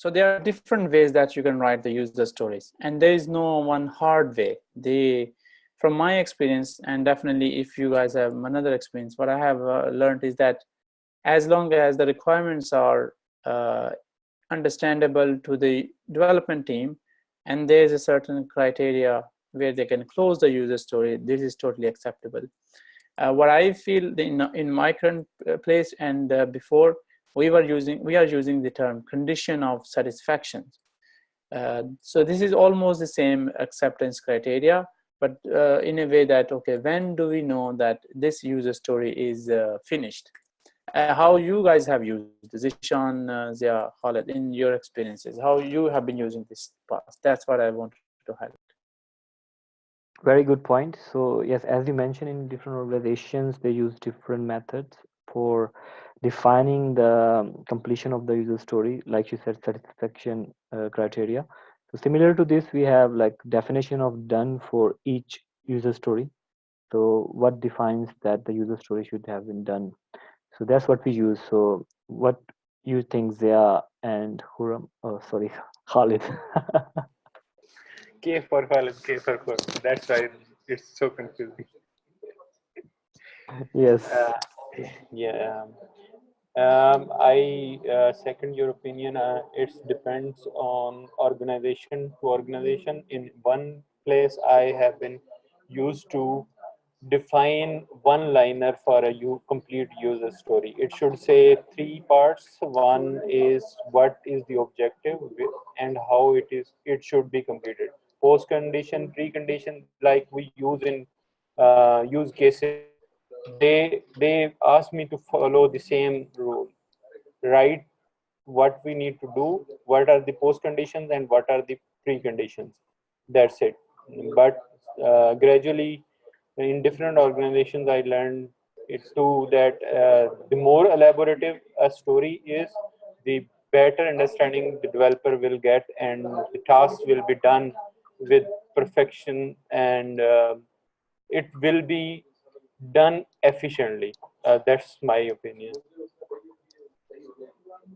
So there are different ways that you can write the user stories, and there is no one hard way. From my experience, and definitely if you guys have another experience, what I have learned is that as long as the requirements are understandable to the development team, and there is a certain criteria where they can close the user story, this is totally acceptable. What I feel in my current place and before, we are using the term condition of satisfaction. So this is almost the same acceptance criteria, but in a way that, okay, when do we know that this user story is finished? How you guys have used Zishan, Zia, Khaled, in your experiences, how you have been using this past? That's what I wanted to highlight. Very good point. So yes, as you mentioned, in different organizations, they use different methods for defining the completion of the user story, like you said, satisfaction criteria. So similar to this, we have like definition of done for each user story. So what defines that the user story should have been done? So that's what we use. So what you think, Zia and Huram? Oh, sorry, Khalid. K for Khalid, K for Khalid. That's why it's so confusing. Yes. Uh, yeah. I second your opinion. It depends on organization to organization. In one place, I have been used to define one liner for a complete user story. It should say three parts. One is what is the objective and how it should be completed. Post condition, precondition, like we use in use cases, they ask me to follow the same rule, right? What we need to do, what are the post conditions and what are the preconditions. That's it. But gradually in different organizations I learned it too that the more elaborative a story is, the better understanding the developer will get and the task will be done with perfection, and it will be done efficiently. That's my opinion.